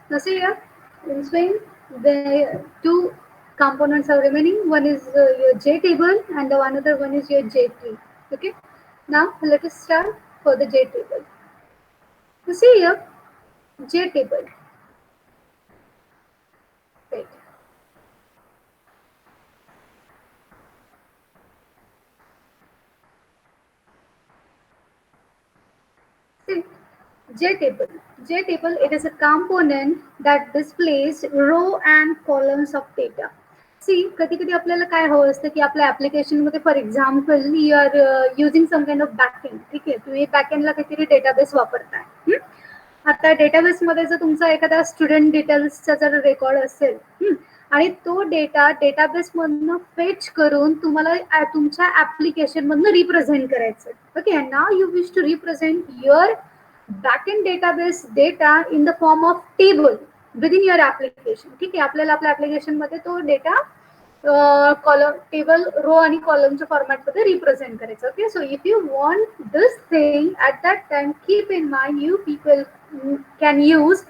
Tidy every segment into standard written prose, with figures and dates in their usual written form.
Now see here, in Swing, the two components are remaining. One is your J table and the another one is your J tree. Okay. Now let us start for the J table. You see here, J table. Right. See, J table. J table, it is a component that displays row and columns of data. सी कधी कधी आपल्याला काय हवं असतं की आपल्या ऍप्लिकेशनमध्ये for example you are using some kind of backend. ठीक आहे, तुम्ही बॅकएंडला काहीतरी डेटाबेस वापरताय. आता डेटाबेसमध्ये जर तुमचा एखादा स्टुडंट डिटेल्सचा जर रेकॉर्ड असेल आणि तो डेटा डेटाबेसमधनं फेच करून तुम्हाला तुमच्या ऍप्लिकेशनमधनं रिप्रेझेंट करायचं. Okay, now you wish to represent your backend database data in the form of table within your application. ठीक आहे, आपल्याला आपल्या ऍप्लिकेशन मध्ये तो डेटा कॉलम टेबल रो आणि कॉलमच्या फॉर्मॅटमध्ये रिप्रेझेंट करायचं. Okay, so if you want this thing at that time keep in mind you people can use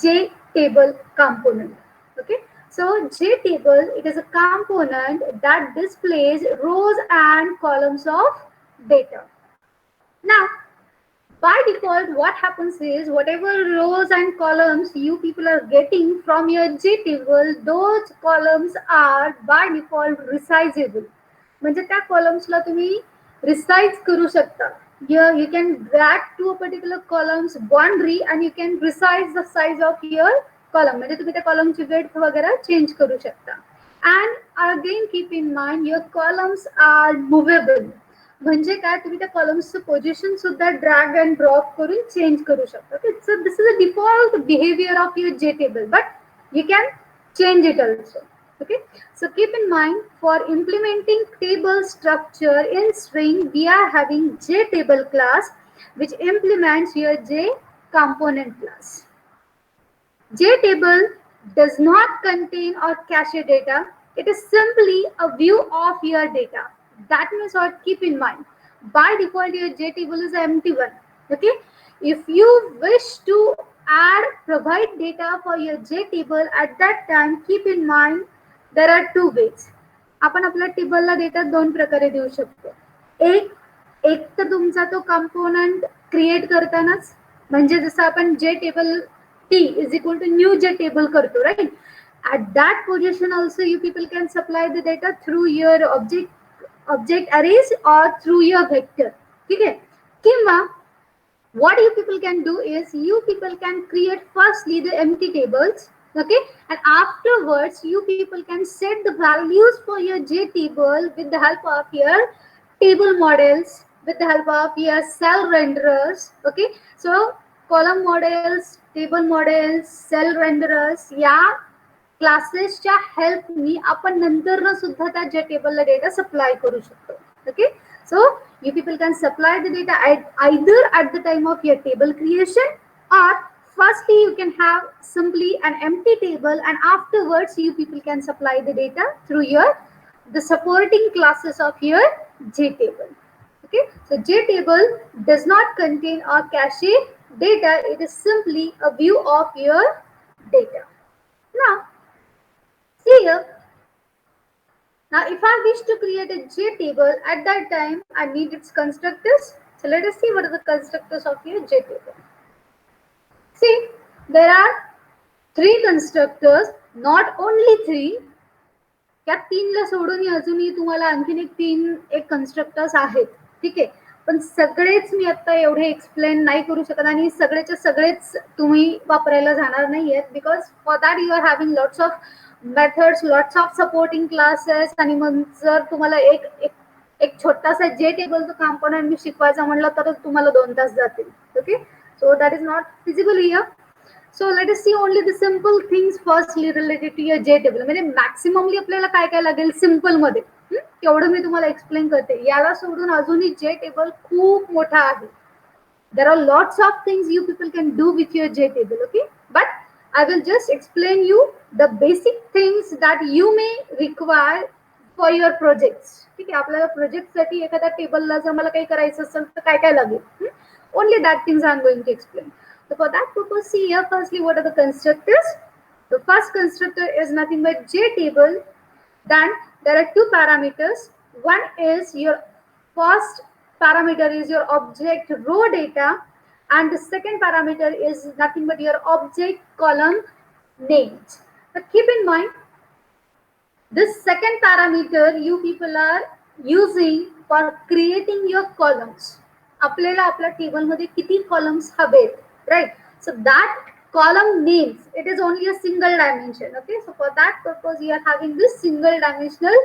JTable component. Okay, so JTable, it is a component that displays rows and columns of data. Now by default what happens is whatever rows and columns you people are getting from your JTable, those columns are by default resizable. म्हणजे त्या कॉलम्सला तुम्ही resize करू शकता. You can drag to a particular columns boundary and you can resize the size of your column. म्हणजे तुम्ही त्या कॉलमची width वगैरे change करू शकता. And again keep in mind your columns are movable. म्हणजे काय, तुम्ही त्या कॉलम्सचं पोझिशन सुद्धा ड्रॅग अँड ड्रॉप करून चेंज करू शकता. Okay, so this is a default behaviour of your J table, but you can change it also. Okay, so keep in mind for implementing table structure in string we are having JTable class which implements your J component class. JTable does not contain or cache data. It is simply a view of your data. That means what, keep in mind by default your JTable is an empty one. Okay, if you wish to provide data for your JTable at that time, keep in mind there are two ways. आपण आपल्या टेबलला data दोन प्रकारे देऊ शकतो. एक तर तुमचा तो कंपोनंट क्रिएट करतानाच, म्हणजे जसं आपण जे table T is equal to new J table करतो, right? At that position also you people can supply the data through your object arrays or through your vector. ठीक है, किंवा what you people can do is you people can create firstly the empty tables. Okay, and afterwards you people can set the values for your J table with the help of your table models, with the help of your cell renderers. Okay, so column models, table models, cell renderers या क्लासेसच्या हेल्पनी आपण नंतर सुद्धा त्या जे टेबलला data supply करू शकतो. Okay, so you people can supply the data either at the time of your table creation, or firstly you can have simply an empty table and afterwards you people can supply the data through the supporting classes of your JTable. Okay, so JTable does not contain or cache data. It is simply a view of your data. Now see here, now if I wish to create a J table, at that time I need its constructors. So let us see what are the constructors of your J table. See, there are three constructors, not only three. त्या तीनला सोडून अजूनही तुम्हाला आणखीन एक constructors आहेत. ठीक आहे, पण सगळेच मी आता एवढे एक्सप्लेन नाही करू शकत आणि सगळेच्या सगळेच तुम्ही वापरायला जाणार नाही आहेत, because for that you are having lots of methods, lots of supporting classes. आणि मग जर तुम्हाला एक छोटासा जे टेबलचं कंपोनंट मी शिकवायचं म्हणलं तर तुम्हाला 2 तास जातील. Okay, so that is not feasible here. So let us see only the simple things firstly related to your J table. म्हणजे मॅक्सिममली आपल्याला काय काय लागेल सिंपल मध्ये तेवढं मी तुम्हाला एक्सप्लेन करते. याला सोडून अजूनही J table खूप मोठा आहे. There are lots of things you people can do with your J table. Okay, but I will just explain you the basic things that you may require for your projects. ठीक आहे, आपल्याला प्रोजेक्टसाठी एखाद्या टेबलला जर मला काही करायचं असेल तर काय काय लागेल, only that things I am going to explain. So for that purpose, see here firstly what are the constructors. The first constructor is nothing but JTable. Then there are two parameters. One is your first parameter is your object row data, and the second parameter is nothing but your object column names. But keep in mind, this second parameter you people are using for creating your columns. आपल्याला आपल्या टेबलमध्ये किती columns हवेत, right? So that column names, it is only a single dimension. Okay, so for that purpose you are having this single dimensional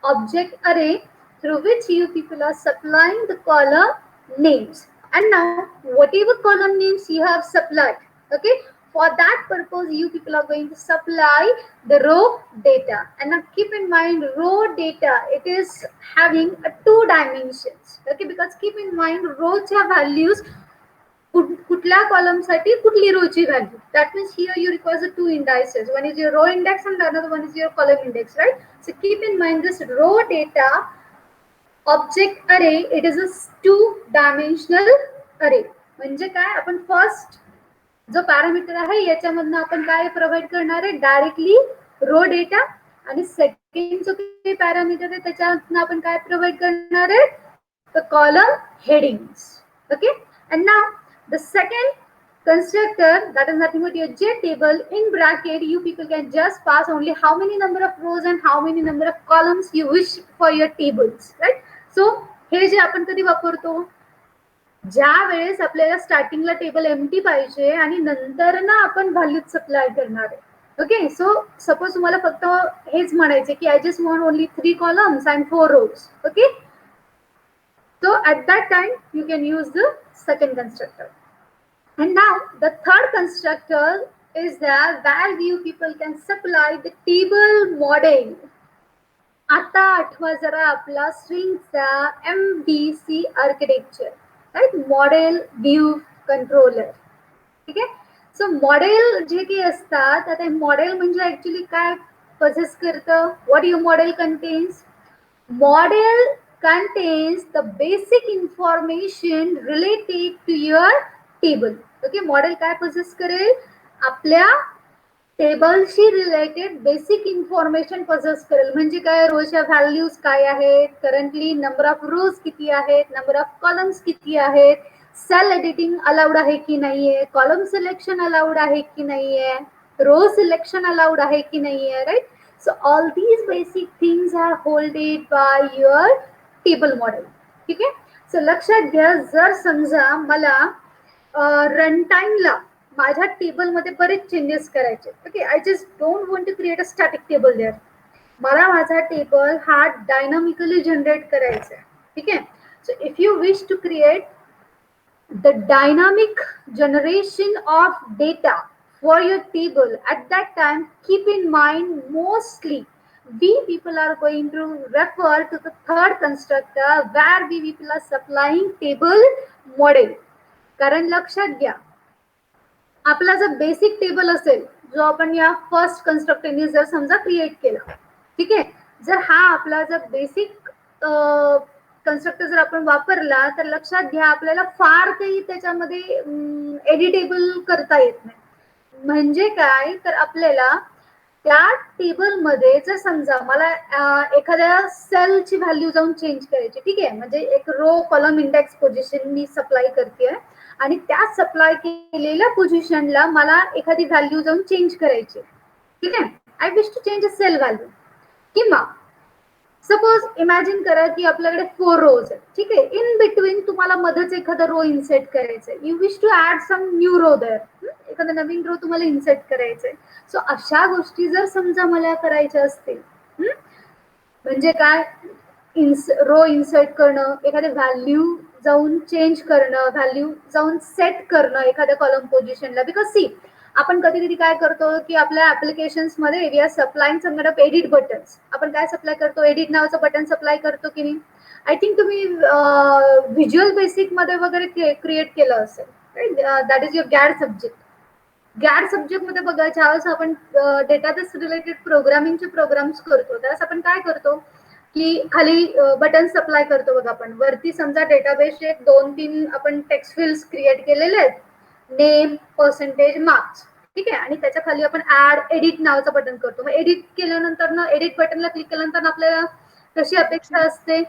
object array through which you people are supplying the column names. And now whatever column names you have supplied, okay, for that purpose you people are going to supply the row data. And now keep in mind, row data, it is having a two dimensions. Okay, because keep in mind, rowच्या values कुठल्या column साठी कुठली row ची value. That means here you require the two indices. One is your row index and the other one is your column index, right? So keep in mind this row data object array, it is a two dimensional array. म्हणजे काय, आपण first जो parameter आहे याच्यामधनं आपण काय provide करणार आहे, directly रो data, आणि सेकंड जो काही पॅरामीटर आहे त्याच्यातनं आपण काय प्रोव्हाइड करणार आहे, the column headings. Okay, and now the second constructor, that is nothing but your j table. In bracket you people can just pass only how many number of rows and how many number of columns you wish for your tables, right? So हे जे आपण कधी वापरतो, ज्या वेळेस आपल्याला स्टार्टिंगला table empty पाहिजे आणि नंतर ना आपण व्हॅल्यू सप्लाय करणार आहे. ओके, सो सपोज तुम्हाला फक्त हेच म्हणायचे की I just want only 3 columns and 4 rows. Okay, so at that time you can use the second constructor. And now the third constructor is there where you people can supply the table model. आता आठवा जरा आपला स्विंगचा MVC architecture, right? Model view controller. ठीक आहे, सो model जे काही असतात, आता model म्हणजे ऍक्च्युली काय पोझेस करतं, what your model contains. Model contains the basic information related to your table. Okay, model काय पोझेस करेल, आपल्या टेबलशी रिलेटेड बेसिक इन्फॉर्मेशन पोझेस करेल. म्हणजे काय, रोच्या व्हॅल्यूज काय आहेत, करंटली नंबर ऑफ रोज किती आहेत, नंबर ऑफ कॉलम्स किती आहेत, सेल एडिटिंग अलाउड आहे की नाहीये, कॉलम सिलेक्शन अलाउड आहे की नाहीये, रो सिलेक्शन अलाउड आहे की नाहीये, right? So all these basic things are holded by your table model. ठीक आहे, सो लक्षात घ्या, जर समजा मला रन टाइमला माझ्या टेबलमध्ये बरेच चेंजेस करायचे, okay, I just don't want to create a static table there. मला माझा टेबल हा डायनामिकली जनरेट करायचा आहे. ठीक आहे, so if you wish to create the dynamic generation of data for your table, at that time keep in mind mostly we people are going to refer to the third constructor where we people are supplying table model. कारण लक्षात घ्या, आपला जर basic table असेल जो आपण या first कन्स्ट्रक्टरने जर समजा क्रिएट केला, ठीक आहे, जर हा आपला जर बेसिक कन्स्ट्रक्टर जर आपण वापरला तर लक्षात घ्या आपल्याला फार काही त्याच्यामध्ये एडिटेबल करता येत नाही. म्हणजे काय, तर आपल्याला त्या टेबलमध्ये जर समजा मला एखाद्या सेलची व्हॅल्यू जाऊन चेंज करायची, ठीक आहे, म्हणजे एक रो कॉलम इंडेक्स पोझिशन मी सप्लाय करते आणि त्या सप्लाय केलेल्या पोझिशनला मला एखादी व्हॅल्यू जाऊन चेंज करायची. ठीक आहे, I wish to change a cell value. किंवा सपोज इमॅजिन करा की आपल्याकडे 4 रोज आहेत. ठीक आहे, इन बिटवीन तुम्हाला मध्येच एखादा रो इन्सर्ट करायचंय, you wish to add some new row there, एखादा नवीन रो तुम्हाला इन्सर्ट करायचंय. सो अशा गोष्टी जर समजा मला करायच्या असतील, म्हणजे काय, रो इन्सर्ट करणं, एखाद्या व्हॅल्यू जाऊन चेंज करणं, व्हॅल्यू जाऊन सेट करणं एखाद्या कॉलम पोझिशनला. बिकॉज सी, आपण कधी कधी काय करतो की आपल्या ऍप्लिकेशन्स मध्ये we are supplying some kind of edit buttons. आपण काय सप्लाय करतो, एडिट नावाचं बटन सप्लाय करतो की नाही. आय थिंक तुम्ही व्हिज्युअल बेसिक मध्ये वगैरे क्रिएट केलं असेल, right? That is your GAD subject. GAD subject मध्ये बघा, ज्यावेळेस आपण डेटाबेस रिलेटेड प्रोग्रामिंगचे प्रोग्राम्स करतो त्यावेळेस आपण काय करतो की खाली बटन सप्लाय करतो बघा. आपण वरती समजा डेटाबेसचे 2-3 आपण टेक्स्ट फील्ड्स क्रिएट केलेले आहेत नेम, पर्सेंटेज, मार्क्स. ठीक आहे. आणि त्याच्या खाली आपण ऍड एडिट नावाचं बटन करतो. मग एडिट केल्यानंतर ना एडिट बटनला क्लिक केल्यानंतर आपल्याला कशी अपेक्षा असते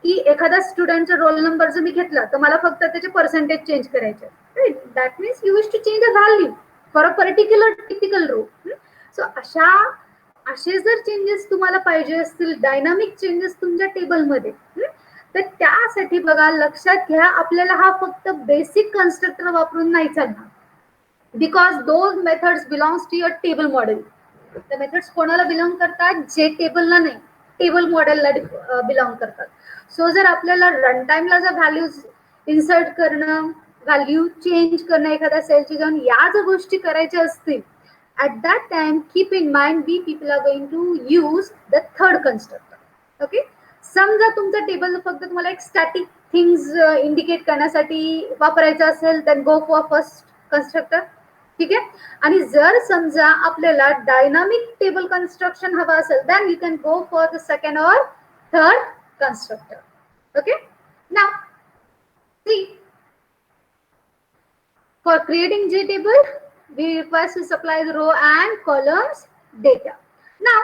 की एखादा स्टुडंटचा रोल नंबर जर मी घेतला तर मला फक्त त्याचे पर्सेंटेज चेंज करायचे. Right. That means you wish to change a value for a particular typical row. So असे जर चेंजेस तुम्हाला पाहिजे असतील, डायनामिक चेंजेस तुमच्या टेबलमध्ये, तर त्यासाठी बघा लक्षात घ्या आपल्याला हा फक्त बेसिक कन्स्ट्रक्टर वापरून नाही चालणार. Because those methods belongs to your table model. त्या मेथड्स कोणाला बिलॉंग करतात? जे टेबलला नाही, टेबल मॉडेलला बिलॉंग करतात. सो जर आपल्याला रन टाइमला जर व्हॅल्यूज इन्सर्ट करणं, व्हॅल्यू चेंज करणं एखाद्या सेलची जाऊन या जर गोष्टी करायच्या असतील, at that time keep in mind we people are going to use the third constructor. Okay. समजा तुमचं टेबल फक्त तुम्हाला एक स्टॅटिक थिंग्स इंडिकेट करण्यासाठी वापरायचं असेल तर गो फॉर फर्स्ट कन्स्ट्रक्टर. ठीक आहे. आणि जर समजा आपल्याला डायनामिक टेबल कन्स्ट्रक्शन हवं असेल then you can go for the second or third constructor. Okay. Now see, for creating JTable we require to supply the row and columns data. Now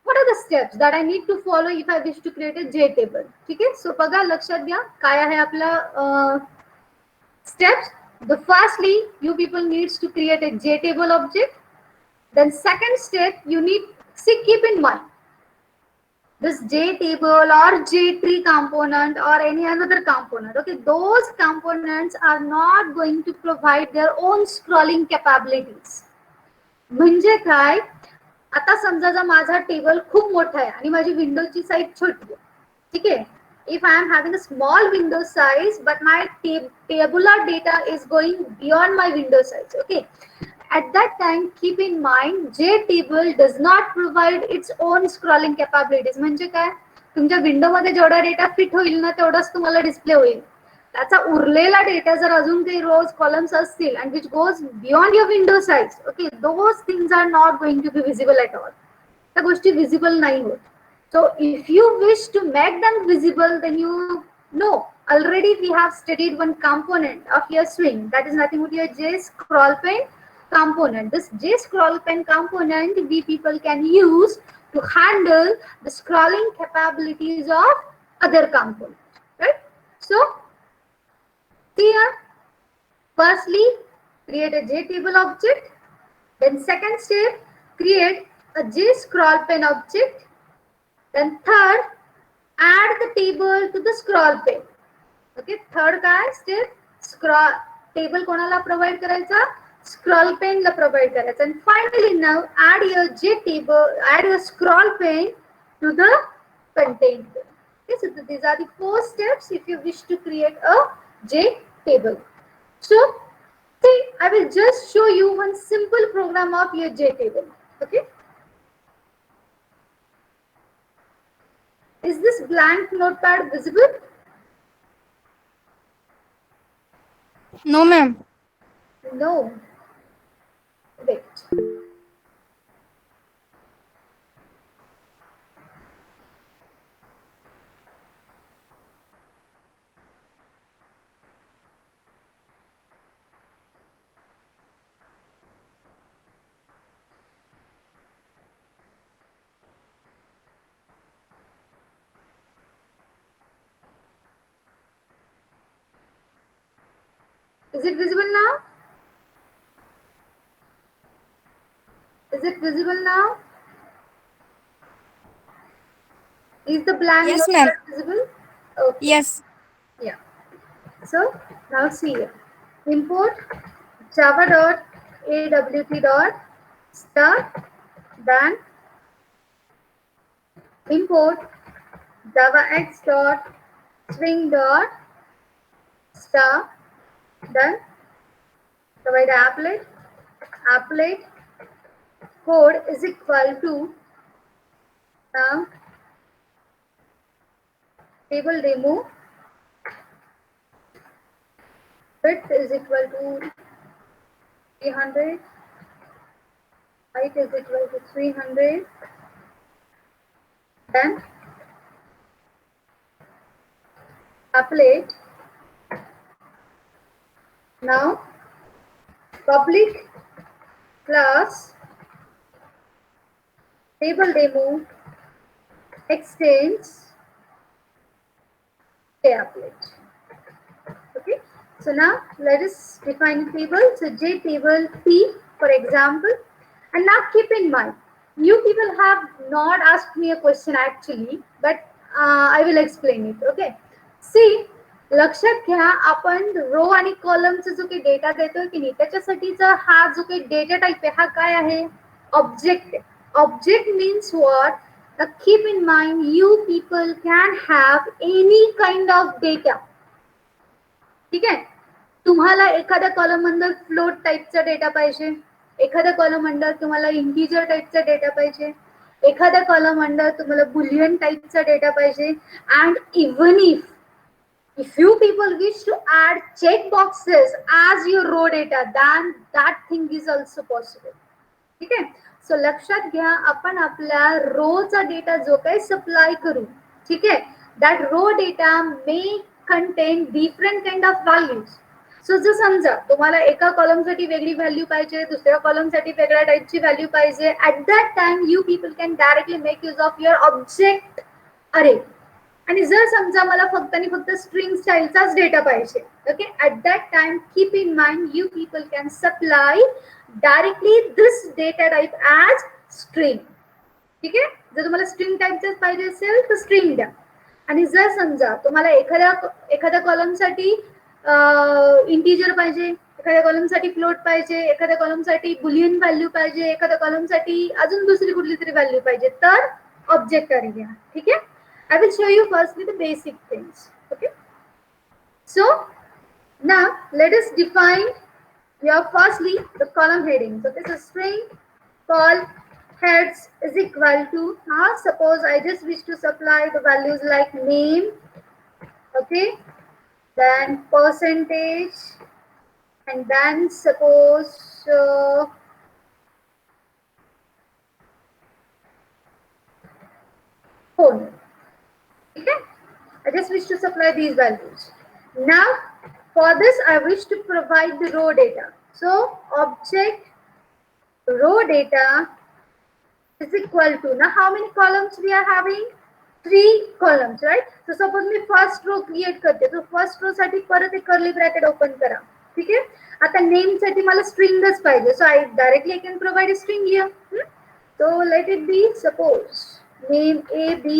what are the steps that I need to follow if I wish to create a JTable? ठीक आहे. सो बघा लक्षात घ्या काय आहे आपलं steps. The firstly you people needs to create a JTable object. Then second step you need keep in mind this JTable or JTree component or any another component. Okay, those components are not going to provide their own scrolling capabilities. म्हणजे काय? आता समजा जर माझा table खूप मोठा आहे आणि माझी विंडोची साईज छोटी आहे. ठीक आहे. If I am having a small window size but my tabular data is going beyond my window size. Okay. At that time keep in mind JTable does not provide its own scrolling capabilities. म्हणजे काय? तुमच्या विंडोमध्ये जेवढा data fit होईल ना तेवढाच तुम्हाला display होईल. त्याचा उरलेला डेटा जर अजून काही रोज कॉलम्स असतील and which goes beyond your window size, okay, those things are not going to be visible at all. त्या गोष्टी विजिबल नाही होत. So if you wish to make them visible, then you know already we have studied one component of your swing, that is nothing but your JScrollPen component. This JScrollPen component we people can use to handle the scrolling capabilities of other components, right? So here firstly create a JTable object. Then second step create a JScrollPen object. Then third, add the table to the scroll pen. Okay, third काय step scroll table कोणाला provide करायचा? Scroll pen ला provide करायचा. And finally now add your JTable, add your scroll pen to the content. Okay, so these are the 4 steps if you wish to create a JTable. So see, I will just show you one simple program of your JTable. Okay. Is this blank notepad visible? No, ma'am. No. Wait. Is it visible now? Is it visible now? Is the blank Yes, ma'am. notepad visible? Okay. Yes. Yeah. So now see here. Import java.awt.start. Then import javax.swing.star. Then provide applet code is equal to now table demo width is equal to 300, height is equal to 300. Then applet. Now public class table demo extends applet. Okay, so now let us define table. So J table P, for example. And now keep in mind, you people have not asked me a question actually, but I will explain it. Okay, see, लक्षात घ्या, आपण रो आणि कॉलमचा जो काही data देतोय की नाही, त्याच्यासाठीचा हा जो काही डेटा टाइप आहे हा काय आहे, object. Object means what? Keep in mind, you people can have any kind of data. ठीक आहे, तुम्हाला एखाद्या कॉलम अंडर फ्लोट टाइपचा डेटा पाहिजे, एखाद्या कॉलम अंडर तुम्हाला इंटिजर टाइपचा डेटा पाहिजे, एखाद्या कॉलम अंडर तुम्हाला बुलियन टाइपचा डेटा पाहिजे. And even if you people wish to add check boxes as your row data, then that thing is also possible. ठीक आहे, सो लक्षात घ्या, आपण आपल्या रोचा डेटा जो काही सप्लाय करू, ठीक आहे, that row data may contain different kind of values. So जर समजा तुम्हाला एका कॉलमसाठी वेगळी व्हॅल्यू पाहिजे, दुसऱ्या कॉलमसाठी वेगळ्या टाइपची व्हॅल्यू पाहिजे, at that time you people can directly make use of your object अरे. आणि जर समजा मला फक्त आणि फक्त स्ट्रिंग स्टाईलचाच डेटा पाहिजे, okay, at that time keep in mind you people can supply directly this data type as string. ठीक आहे, जर तुम्हाला स्ट्रिंग टाइपच पाहिजे असेल तर स्ट्रिंग द्या. आणि जर समजा तुम्हाला एखाद्या कॉलमसाठी इंटिजर पाहिजे, एखाद्या कॉलमसाठी फ्लोट पाहिजे, एखाद्या कॉलमसाठी बुलियन व्हॅल्यू पाहिजे, एखाद्या कॉलमसाठी अजून दुसरी कुठली तरी व्हॅल्यू पाहिजे, तर ऑब्जेक्ट अरे घ्या. ठीक आहे, I will show you firstly the basic things. Okay, so now let us define your firstly the column heading. So this is string call heads is equal to, now suppose I just wish to supply the values like name, okay, then percentage, and then suppose phone. Okay, I just wish to supply these values. Now for this I wish to provide the row data. So object row data is equal to, now how many columns we are having? 3 columns, right? So suppose me first row create करते, so first row साठी परत एक curly bracket open करा. ठीक आहे, आता name साठी मला stringच पाहिजे, so I directly can provide a string here. So let it be, suppose name A B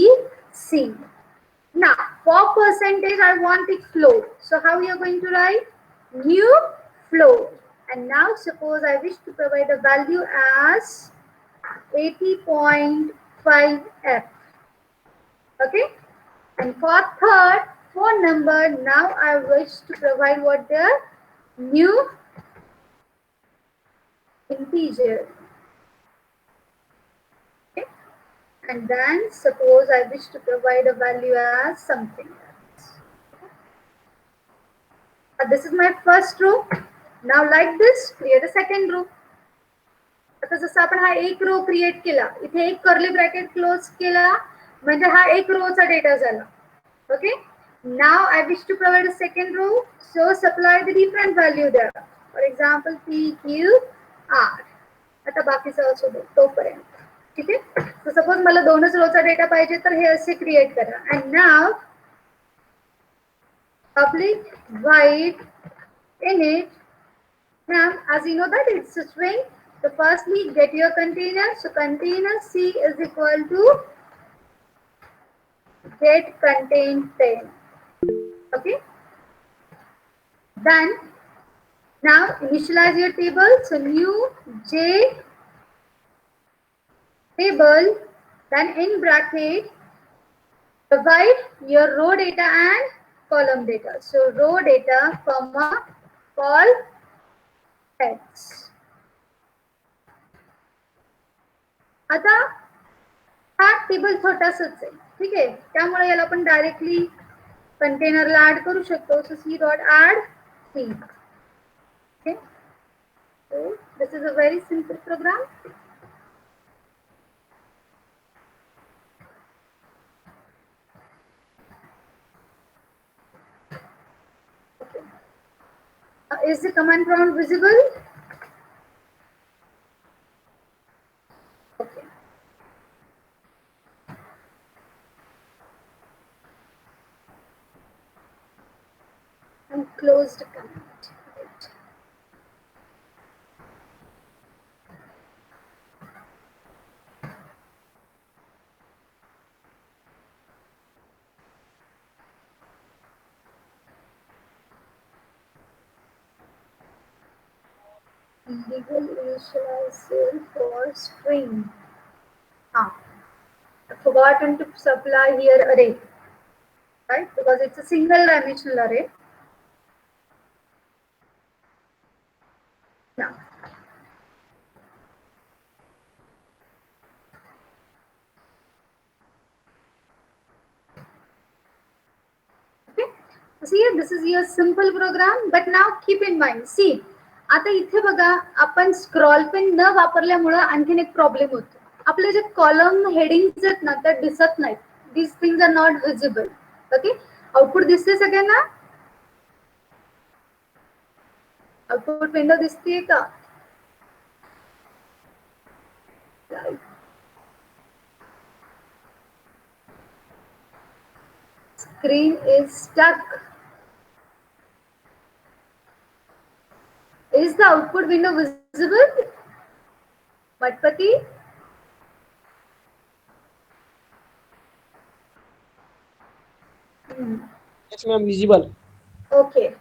C. Now for percentage I want it float, so how you are going to write? New float. And now suppose I wish to provide a value as 80.5f. okay, and for third phone number, now I wish to provide what the new integer. Okay, and then suppose I wish to provide a value as something else. This is my first row. Now like this create a second row. आता जसं आपण हा एक रो create केला, इथे एक curly bracket close केला, म्हणजे हा एक रोचा डेटा झाला. Okay, now I wish to provide a second row, so supply the different value द्या, for example P Q R. आता बाकीचं असू दे तोपर्यंत. ठीक आहे, सो सपोज मला दोनच रोचा डेटा पाहिजे तर हे असे क्रिएट करा. And now public void init. Now as you know that it's a string, so firstly get your container, so container C is equal to get contain 10. Okay, then now initialize your table, so new J table, then in bracket provide your row data and column data, so row data comma call heads. आता हा table छोटासाच आहे, ठीक आहे, त्यामुळे याला आपण directly कंटेनरला add करू शकतो. So C dot add C. Okay, so this is a very simple program. Is the command prompt visible? Okay. And closed comment. Right. Legal initializer for string. Ah, I've forgotten to supply here array, right? Because it's a single dimensional array. Now, okay. See, this is your simple program, but now keep in mind. See, आता इथे बघा आपण scroll pen न वापरल्यामुळे आणखीन एक problem होतो. आपले जे कॉलम हेडिंग्स आहेत ना त्या दिसत नाहीत. These things are not visible. Okay, output दिसते सगळ्यांना? आउटपुट विंडो दिसते का? Screen is stuck. Is the output window visible? Matpati? Yes, ma'am, visible. Okay.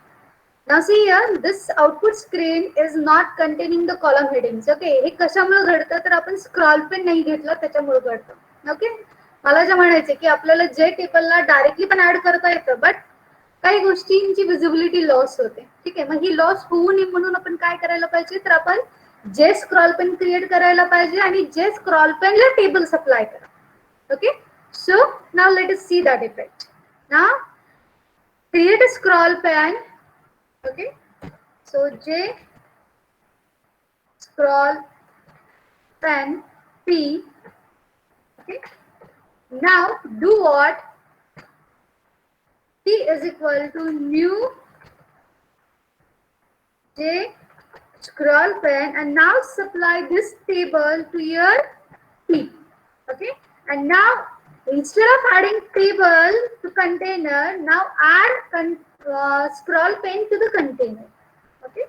Now see here, this output screen is not containing the column headings. Okay, हे कशामुळे घडतं तर आपण scroll pen नाही घेतला त्याच्यामुळे घडतं. ओके, मला जे म्हणायचे की आपल्याला जे टेबलला डायरेक्टली पण ऍड करता येतं, बट काही गोष्टींची विजिबिलिटी लॉस होते. ठीक आहे, मग ही लॉस होऊ नये म्हणून आपण काय करायला पाहिजे तर आपण जे स्क्रॉल पेन क्रिएट करायला पाहिजे आणि जे स्क्रॉल पेनला टेबल सप्लाय करा. Okay, so now let us see that effect. Now create a scroll pen. Okay, so J scroll pen P. Okay, now do what? P is equal to new J scroll pen, and now supply this table to your P. Okay, and now instead of adding table to container, now add scroll pen to the container. Okay.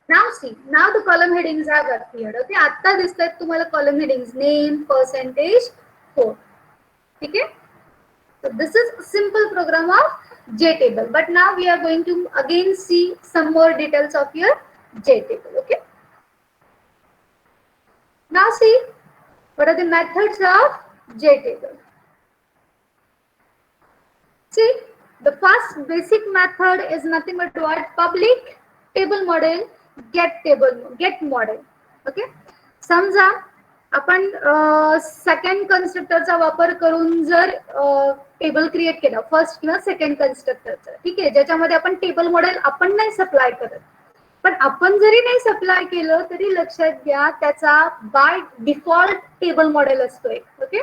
Now see, now the column headings have appeared. Okay, आता दिसतात तुम्हाला column headings, name, percentage, code. Okay. So this is a simple program of JTable. But now we are going to again see some more details of your JTable. Okay. Now see, what are the methods of JTable? See, the first basic method is nothing but what? Public table model, get model. Okay. समजा आपण second कन्स्ट्रक्टरचा वापर करून जर table create केला first किंवा second कन्स्ट्रक्टरचा, ठीक आहे, ज्याच्यामध्ये आपण टेबल मॉडेल आपण नाही सप्लाय करत, पण आपण जरी नाही सप्लाय केलं तरी लक्षात घ्या त्याचा बाय डिफॉल्ट टेबल मॉडेल असतो. Okay,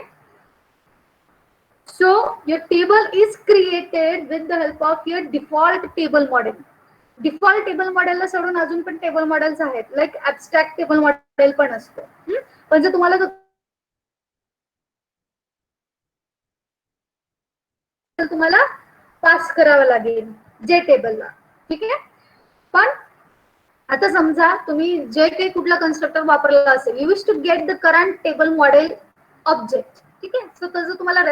so your table is created with the help of your default table model. Default table मॉडेलला सोडून अजून पण टेबल मॉडेल्स आहेत, लाईक ऍबस्ट्रॅक्ट टेबल मॉडेल पण असतो. पण जर तुम्हाला तुम्हाला पास करावं लागेल जे टेबलला. ठीक आहे, पण आता समजा तुम्ही जे काही कुठला कन्स्ट्रक्टर वापरलेला असेल, you wish to get the current table model object. ठीक आहे, सो तसं तुम्हाला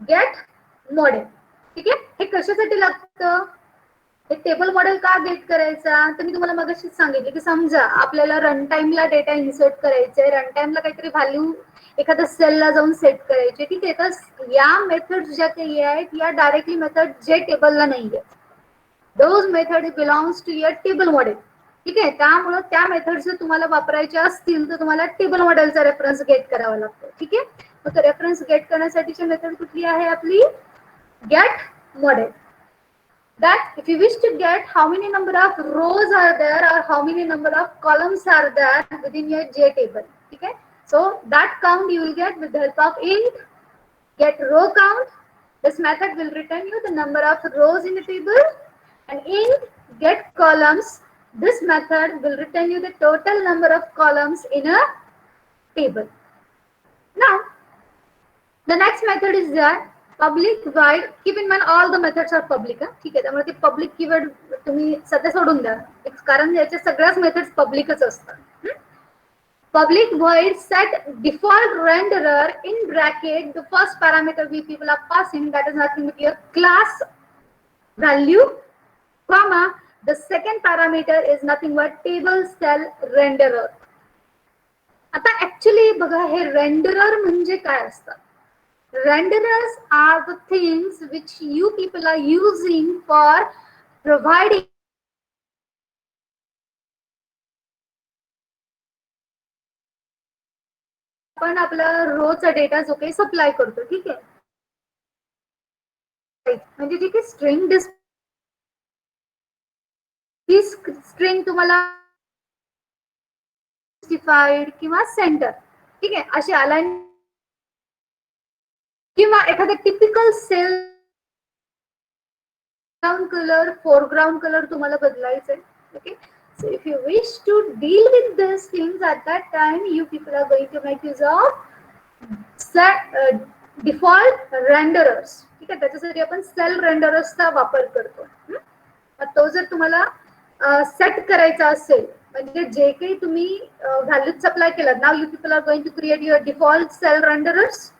गेट मॉडेल. ठीक आहे, हे कशासाठी लागतं? हे टेबल मॉडेल का गेट करायचा तर मी तुम्हाला मगाशीच सांगितले की समजा आपल्याला रन टाइमला डेटा इन्सर्ट करायचे, रन टाइमला काहीतरी व्हॅल्यू एखाद्या सेलला जाऊन सेट करायचे. ठीक आहे, तर या मेथड्स ज्या काही आहेत या डायरेक्टली मेथड जे टेबलला नाही आहेत, those method belongs to your table model. ठीक आहे, त्यामुळे त्या मेथड जर तुम्हाला वापरायच्या असतील तर तुम्हाला टेबल मॉडेलचा रेफरन्स गेट करावा लागतो. ठीक आहे, मग रेफरन्स गेट करण्यासाठीची मेथड कुठली आहे आपली? Get model. That if you wish to get how many number of rows are there or how many number of columns are there within your J table. Okay, so that count you will get with the help of int get row count. The This method will return you the number of rows in the table, and in get columns, this method will return you the total number of columns in a table. Now, the next method is there public void. Keep in mind all the methods are public. ठीक आहे, त्यामुळे ते public keyword तुम्ही सध्या सोडून द्या, कारण याच्या सगळ्याच मेथड्स पब्लिकच असतात. Public void set default renderer in bracket the first parameter we people are passing, that is nothing but your class value, comma the second parameter is nothing but table cell renderer. आता actually बघा हे renderer म्हणजे काय असतं. Renderers are the things which you people are using for providing आपण आपला Rochak data जो काही supply करतो, ठीक आहे, म्हणजे जी काही स्ट्रिंग ही स्ट्रिंग तुम्हाला स्पेसिफाईड किंवा सेंटर, ठीक आहे, अशी अलाइन किंवा एखादा typical cell background color, foreground color तुम्हाला बदलायचं आहे. Okay, so if you wish to deal with these things at that time, you people are going to make use of default renderers. ठीक आहे, त्याच्यासाठी आपण सेल रेंडरर्सचा वापर करतो. तो जर तुम्हाला सेट करायचा असेल, म्हणजे जे काही तुम्ही व्हॅल्यूज सप्लाय केलं, now you people are going to create your default cell renderers.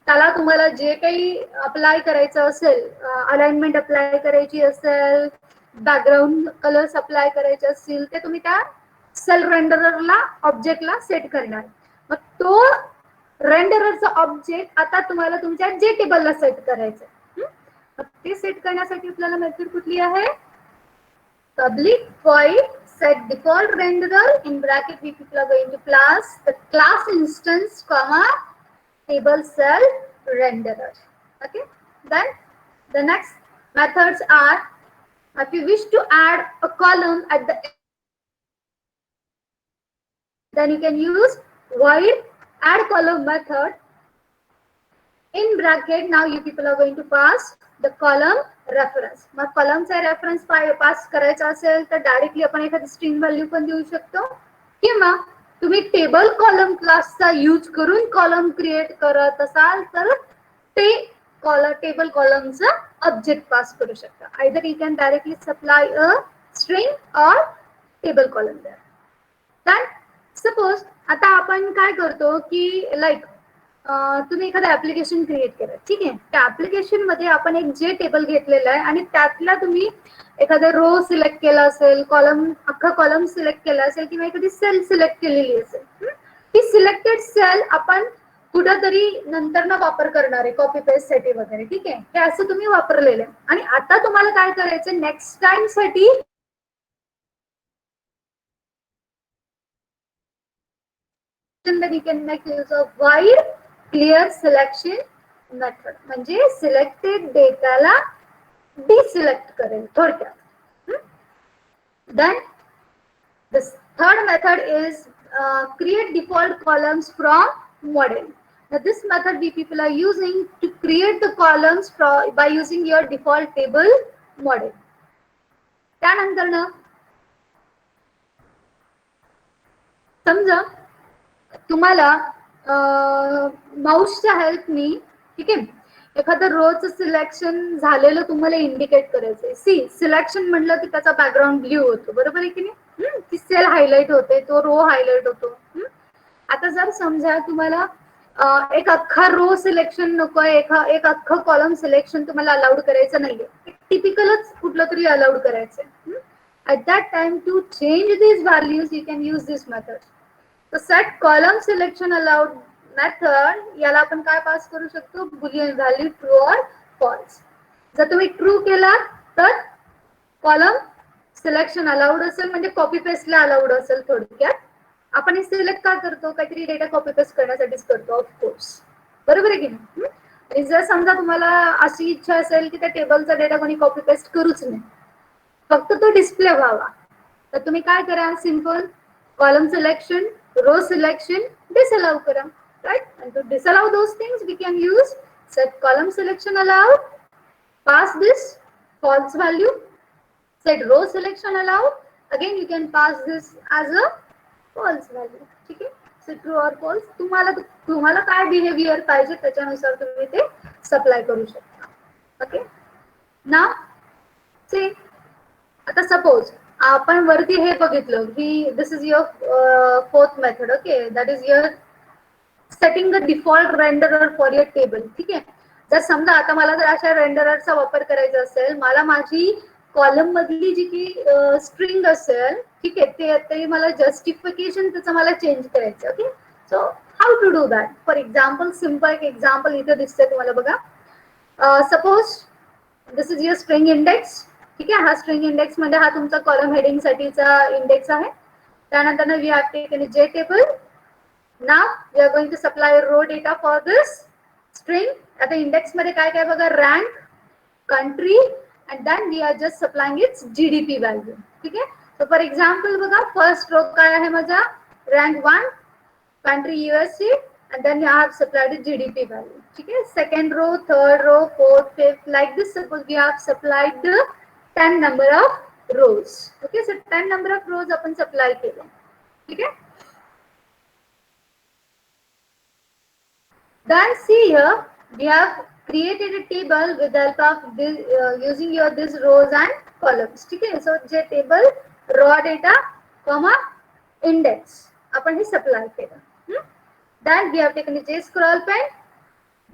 त्याला तुम्हाला जे काही अप्लाय करायचं असेल, अलाइनमेंट अप्लाय करायची असेल, बॅकग्राऊंड कलर्स अप्लाय करायचे असतील, ते तुम्ही त्या सेल रेंडररला ऑब्जेक्टला सेट करणार. मग तो रेंडररचा ऑब्जेक्ट आता तुम्हाला तुमच्या जे टेबलला सेट करायचं. ते सेट करण्यासाठी आपल्याला मेथड कुठली आहे, public void set default renderer in bracket we people are going to pass the class instance comma table cell renderer. Okay, then the next methods are, if you wish to add a column at the end, then you can use void add column method in bracket. Now you people are going to pass the column reference. मग कॉलमचा reference pass करायचा असेल तर directly आपण एखादी string value पण देऊ शकतो, किंवा तुम्ही टेबल कॉलम क्लासचा यूज करून कॉलम क्रिएट करत असाल तर ते टेबल कॉलमचा ऑब्जेक्ट पास करू शकता. Either you can directly supply a string or table column there. Then suppose आता आपण काय करतो की लाईक तुम्ही एखादं ऍप्लिकेशन क्रिएट केलं, ठीक आहे, त्या ऍप्लिकेशन मध्ये आपण एक जे टेबल घेतलेलं आहे आणि त्यातला तुम्ही एखादा रो सिलेक्ट केला असेल, कॉलम अख्खा कॉलम सिलेक्ट केला असेल, किंवा एखादी सेल सिलेक्ट केलेली असेल, ती सिलेक्टेड सेल आपण कुठेतरी नंतर ना वापर करणार आहे कॉपी पेस्ट साठी वगैरे, ठीक आहे, हे असं तुम्ही वापरलेलं आहे. आणि आता तुम्हाला काय करायचं, नेक्स्ट टाइम साठी you can make use of void clear selection method, म्हणजे सिलेक्टेड डेटाला डिसिलेक्ट करेल थोडक्यात. Then the third method is create default columns from model. Now this method we people are using to create the columns by using your default table model. त्यानंतर ना समजा तुम्हाला माऊसच्या हेल्पनी, ठीक आहे, एखादं रोचं सिलेक्शन झालेलं तुम्हाला इंडिकेट करायचंय. सिलेक्शन म्हटलं की त्याचा बॅकग्राऊंड ब्ल्यू होतो, बरोबर आहे की नाही, ती सेल हायलाइट होते, तो रो हायलाइट होतो. आता जर समजा तुम्हाला एक अख्खा रो सिलेक्शन नकोय, एक अख्खं कॉलम सिलेक्शन तुम्हाला अलाउड करायचं नाहीये, टिपिकलच कुठलं तरी अलाउड करायचंय. At that time, to change these values, you can use this method. So set column selection allowed method, याला आपण काय पास करू शकतो, boolean value true or false. जर तुम्ही ट्रू केला तर कॉलम सिलेक्शन अलाउड असेल, म्हणजे कॉपी पेस्टला अलाउड असेल. थोडक्यात आपण हे सिलेक्ट का करतो, काहीतरी डेटा कॉपी पेस्ट करण्यासाठीच करतो, ऑफकोर्स, बरोबर आहे की नाही. आणि जर समजा तुम्हाला अशी इच्छा असेल की त्या टेबलचा डेटा कोणी कॉपी पेस्ट करूच नाही, फक्त तो डिस्प्ले व्हावा, तर तुम्ही काय करा, simple column selection, row selection disallow करा, right? And to disallow those things we can use Set column selection allowed. Pass this false value. Set row selection allowed. Again you can pass this as a false value. ठीक आहे. So true or false. तुम्हाला काय behaviour पाहिजे त्याच्यानुसार तुम्ही ते supply करू शकता. ओके. नाव से आता सपोज आपण वरती हे बघितलं की this is your fourth method. Okay. That is your setting the default renderer for your table. ठीक आहे. जर समजा आता मला जर अशा रेंडररचा वापर करायचा असेल, मला माझी कॉलम मधली जी की स्ट्रिंग असेल, ठीक आहे, ते मला जस्टिफिकेशन त्याचं मला चेंज करायचं. Okay. So how to do that. For example simple एक एक्झाम्पल इथे दिसतंय तुम्हाला बघा. Suppose this is your string index. ठीक आहे. हा स्ट्रिंग इंडेक्स मध्ये हा तुमचा कॉलम हेडिंग साठीचा इंडेक्स आहे. त्यानंतर we have taken JTable. Now we are going to supply row data for this string. आता इंडेक्स मध्ये काय काय बघा, rank, country, and then we are just supplying its GDP value. ठीक आहे. So for example बघा, first row काय आहे माझा, rank 1, country USA, and then I have supplied the GDP value. ठीक आहे. Second row, third row, fourth, fifth, like this. Suppose we have supplied the 10 number of rows. Okay, so 10 number of rows आपण supply केलं. ठीक आहे. Then see here, we have created a table with the help of this, using your this rows and columns. ठीक है. So जे table raw data, comma index आपण हे supply केलं. Then we have taken a J scroll pen.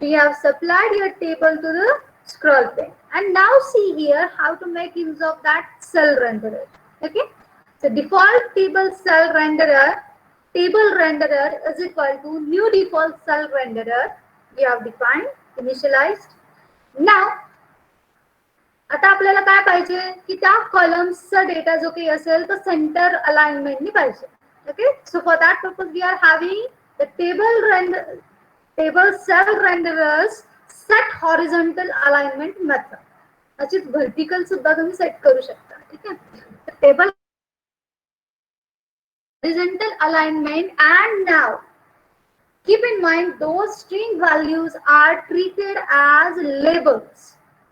We have supplied your table to the scroll pen. And now see here how to make use of that cell renderer. Okay. So default table cell renderer. Table renderer is equal to new default cell renderer. We have defined, initialized. Now, आता आपल्याला काय पाहिजे की त्या कॉलम्सचा data जो काही असेल तो सेंटर अलाइनमेंटनी पाहिजे. Okay. So for that purpose we are having the table cell renderers set horizontal alignment method. अशीच व्हर्टिकल सुद्धा तुम्ही सेट करू शकता. ठीक आहे. Table horizontal alignment, and now keep in mind those string values are treated as labels.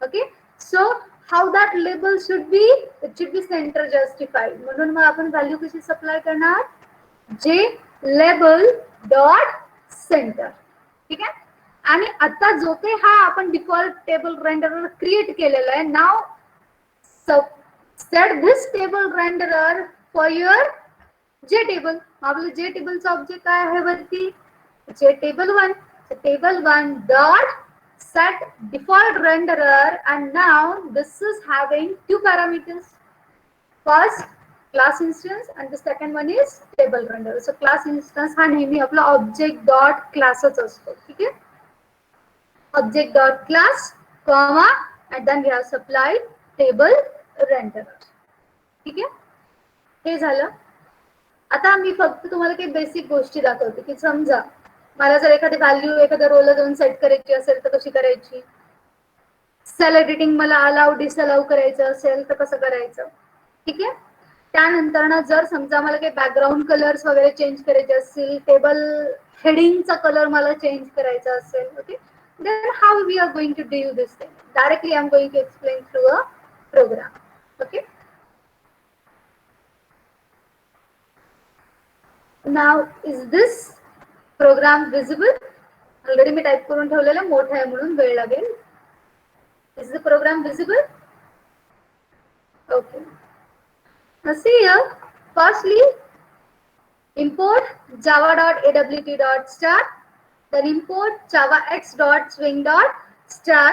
Okay, so how that label should be, it should be center justified. म्हणून मग आपण value कशी सप्लाय करणार, जे label dot center. ठीक आहे. आणि आता जो काही हा आपण डिफॉल्ट टेबल रेंडरर क्रिएट केलेला आहे, नाव set this table renderer for your J table. आपलं जे टेबलचा ऑब्जेक्ट काय आहे वरती, जे table 1. Table 1 dot set default renderer, and now this is having two parameters. First class instance and the second one is table renderer. So class instance हा नेहमी आपला object dot classच असतो. ठीक आहे. Object dot class, comma, and then we have supplied table renderer. ठीक आहे. हे झालं. आता मी फक्त तुम्हाला काही बेसिक गोष्टी दाखवते की समजा मला जर एखादी व्हॅल्यू एखाद्या रोला जाऊन सेट करायची असेल तर कशी करायची, सेल एडिटिंग मला अलाउ डिसअलाउ करायचं असेल तर कसं करायचं. ठीक आहे. त्यानंतर ना जर समजा मला काही बॅकग्राऊंड कलर्स वगैरे चेंज करायचे असतील, टेबल हेडिंगचा कलर मला चेंज करायचा असेल, okay, then how we are going to do this thing. Directly I am going to explain through a program. Okay. Now is this program visible? Already मी type करून ठेवलेला, मोठा आहे म्हणून वेळ लागेल. Is the program visible? Okay. Now see here, firstly import java.awt.star, then import javax.swing.star,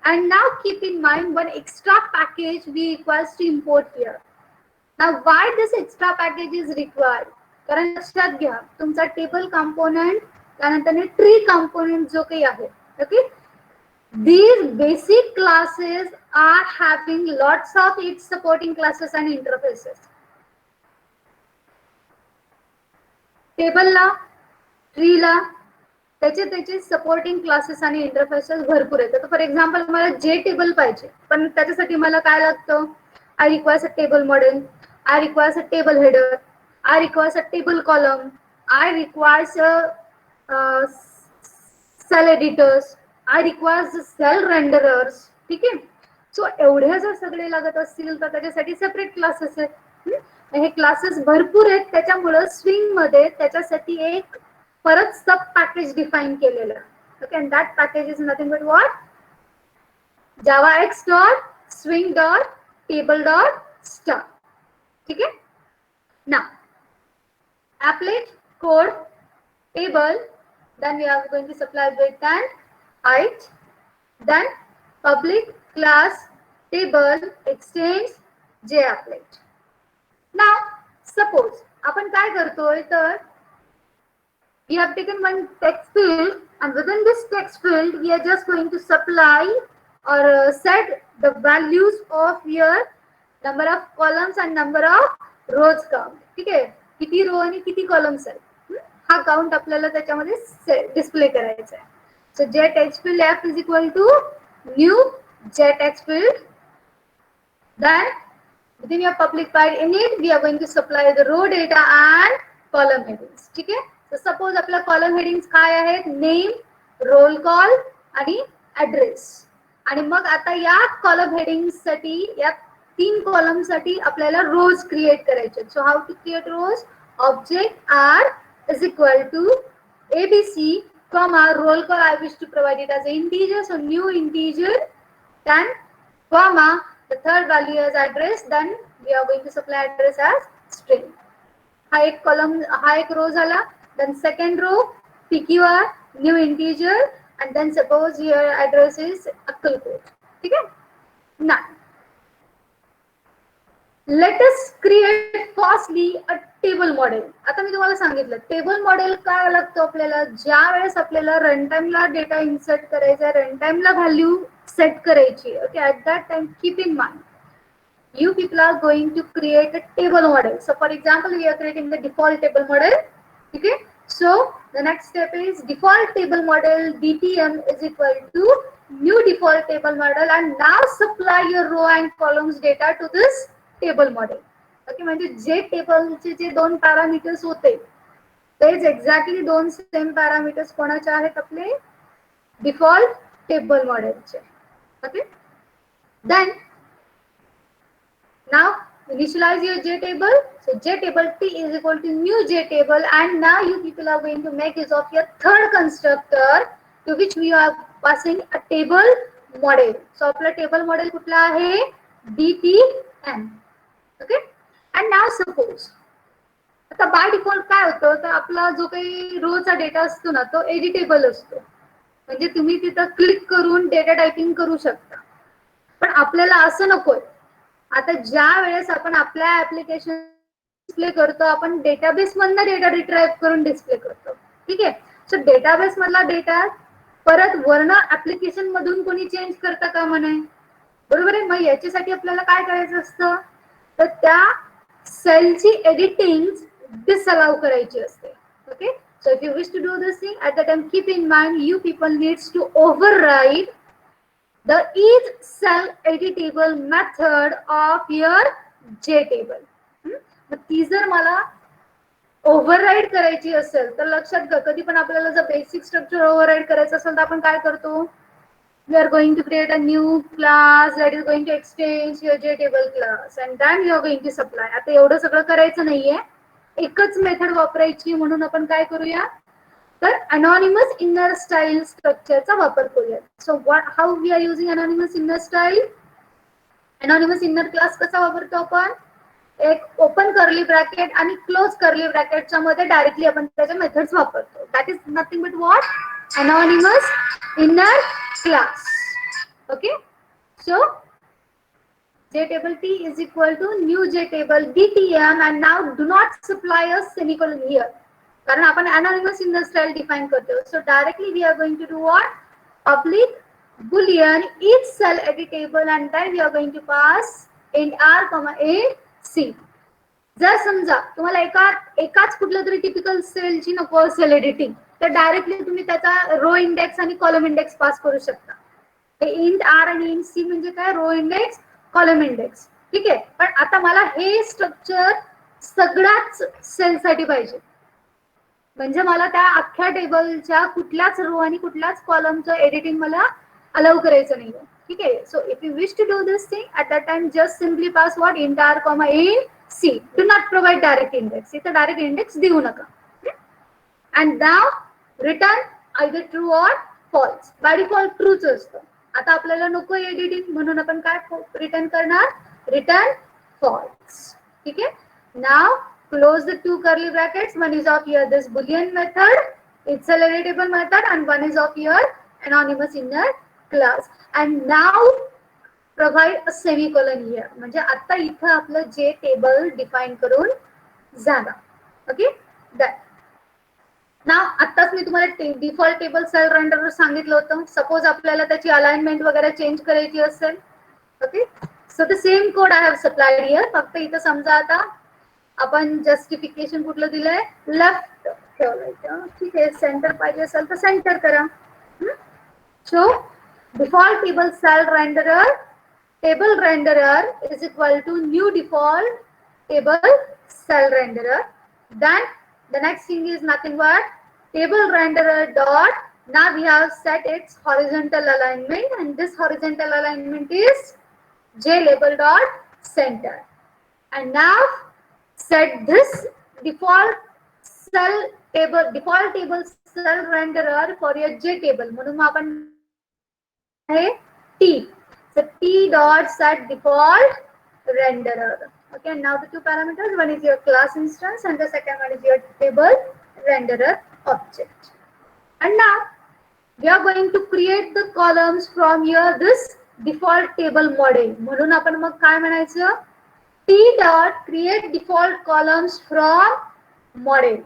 and now keep in mind one extra package we requires to import here. Now why this extra package is required? कारण लक्षात घ्या तुमचा table component त्यानंतर tree component जो काही आहे, okay, these basic classes are having lots of its supporting classes and interfaces. टेबलला, ट्रीला त्याचे supporting classes आणि इंटरफेसेस भरपूर आहेत. फॉर एक्झाम्पल मला जे टेबल पाहिजे पण त्याच्यासाठी मला काय लागतं, I requires a table model, I requires a table header, I requires a table column, I requires a cell editors, I requires cell renderers. ठीक आहे. सो एवढे जर सगळे लागत असतील तर त्याच्यासाठी सेपरेट क्लासेस आहेत. हे क्लासेस भरपूर आहेत, त्याच्यामुळं स्विंग मध्ये त्याच्यासाठी एक परत सब पॅकेज डिफाईन केलेलं. Okay, and that package is nothing but what, Java x dot swing dot table dot star. ठीक आहे. Now applet code table, then we are going to supply width and height, then public class table extends japplet. Now suppose आपण काय करतोय तर we have taken one text field and within this text field we are just going to supply or set the values of your number of columns and number of rows count. ठीक आहे, किती रो आणि किती columns आहेत हा count आपल्याला त्याच्यामध्ये display करायचा आहे. So J text field f is equal to new J text field, then within your public file init we are going to supply the row data and column headings. ठीक आहे. तर suppose आपल्या column headings काय आहेत, name, roll call आणि address. आणि मग आता या कॉलम हेडिंग्स साठी, या 3 कॉलम साठी आपल्याला रोज क्रिएट करायचे. So how to create rows, object r is equal to abc comma roll call I wish to provide it as an integer, so new integer, then comma the third value as address, then we are going to supply address as string. हा एक column, हा एक रो झाला. then second row pqr new integer and then suppose your address is Akkalkot. ठीक है. now let us create fastly a table model. आता मी तुम्हाला सांगितलं टेबल मॉडेल काय लागतो आपल्याला, ज्या वेळेस आपल्याला रन टाइमला डेटा इन्सर्ट करायचा, रन टाइमला व्हॅल्यू सेट करायची. Okay, at that time keep in mind you people are going to create a table model. So for example we are creating the default table model. Okay, so the next step is default table model dtm is equal to new default table model and now supply your row and columns data to this table model. Okay, म्हणजे जे टेबलचे जे 2 parameters होते तेच exactly 2 same parameters कोणाचे आहेत, आपले default table मॉडेलचे. Okay, then now initialize your JTable. So JTable T is equal to new JTable and now you people are going to make use of your third constructor to which we are passing a table model. So आपला table model कुठला आहे, DTM. Okay, and now suppose आता by default काय होतं तर आपला जो काही रोचा डेटा असतो ना तो एडिटेबल असतो, म्हणजे तुम्ही तिथं क्लिक करून डेटा टायपिंग करू शकता. पण आपल्याला असं नकोय. आता ज्या वेळेस आपण आपल्या ऍप्लिकेशन डिस्प्ले करतो आपण डेटाबेस मधनं डेटा रिट्राईव्ह करून डिस्प्ले करतो. ठीक आहे. सो डेटाबेस मधला डेटा परत वर्ण ऍप्लिकेशन मधून कोणी चेंज करता का म्हणे, बरोबर आहे. मग याच्यासाठी आपल्याला काय करायचं असतं तर त्या सेलची एडिटिंग डिसअलाउ करायची असते. Okay, so if you wish to do this thing at the time keep in mind you people needs to override the each cell editable method of your JTable. मग ती जर मला ओव्हरराइड करायची असेल तर लक्षात घ्या, कधी पण आपल्याला जर बेसिक स्ट्रक्चर ओव्हरराइड करायचं असेल तर आपण काय करतो, we are going to create a new class that is going to extend your JTable class and then you are going to supply. आता एवढं सगळं करायचं नाहीये, एकच मेथड वापरायची. म्हणून आपण काय करूया तर अनॉनिमस इनर स्टाईल स्ट्रक्चरचा वापर करूया. So how we are using anonymous inner style, anonymous inner class कसा वापरतो आपण, एक ओपन कर्ली ब्रॅकेट आणि क्लोज कर्ली ब्रॅकेटच्या मध्ये डायरेक्टली आपण त्याच्या मेथड्स वापरतो. That is nothing but what, anonymous inner class. Okay, so JTable T is equal to new JTable DTM and now do not supply a semicolon here. कारण आपण anonymous inner style define करतो. So directly we are going to do what, public boolean each cell editable and then we are going to pass int r comma int c. जर समजा तुम्हाला एकाच कुठल्या तरी typical सेलची नको असेल एडिटिंग तर डायरेक्टली तुम्ही त्याचा रो इंडेक्स आणि कॉलम इंडेक्स पास करू शकता. इंट आर आणि इंट सी म्हणजे काय, रो इंडेक्स, कॉलम इंडेक्स. ठीक आहे. पण आता मला हे स्ट्रक्चर सगळ्याच सेलसाठी पाहिजे. म्हणजे मला त्या अख्ख्या टेबलच्या कुठल्याच रो आणि कुठल्याच कॉलमचं एडिटिंग मला अलाउ करायचं नाही. ठीक आहे. So if you wish to do this thing at that time just simply pass what int r comma int c. Do not provide direct index. इथं डायरेक्ट इंडेक्स देऊ नका. And now return either true or false. By default ट्रूच असतं. आता आपल्याला नको editing म्हणून आपण काय रिटर्न करणार, रिटर्न फॉल्स. ठीक आहे. नाव close the two curly brackets. One is of your this boolean method, it's a relatable method, and one is of your anonymous inner class. And now provide a semicolon here. म्हणजे आता इथं आपलं जे table define करून झालं. Okay. नाव आत्ताच मी तुम्हाला default table cell render सांगितलं होतं. सपोज आपल्याला त्याची अलाइनमेंट वगैरे चेंज करायची असेल. Okay. So the same code I have supplied here. फक्त इथं समजा आता आपण जस्टिफिकेशन कुठलं दिलंय, लेफ्ट ठेवलंय. ठीक आहे. सेंटर पाहिजे असेल तर सेंटर करा. So default table cell renderer, table renderer is equal to new default table cell renderer. Then the next thing is nothing but table renderer dot. Now we have set its horizontal alignment, and this horizontal alignment is JLabel dot center. And now set this default table cell renderer for your J table. म्हणून आपण हे T. So T dot set default renderer. Okay, now the two parameters, one is your class instance and the second one is your table renderer object. And now we are going to create the columns from your this default table model. म्हणून आपण मग काय म्हणायचं, T dot create default columns from model.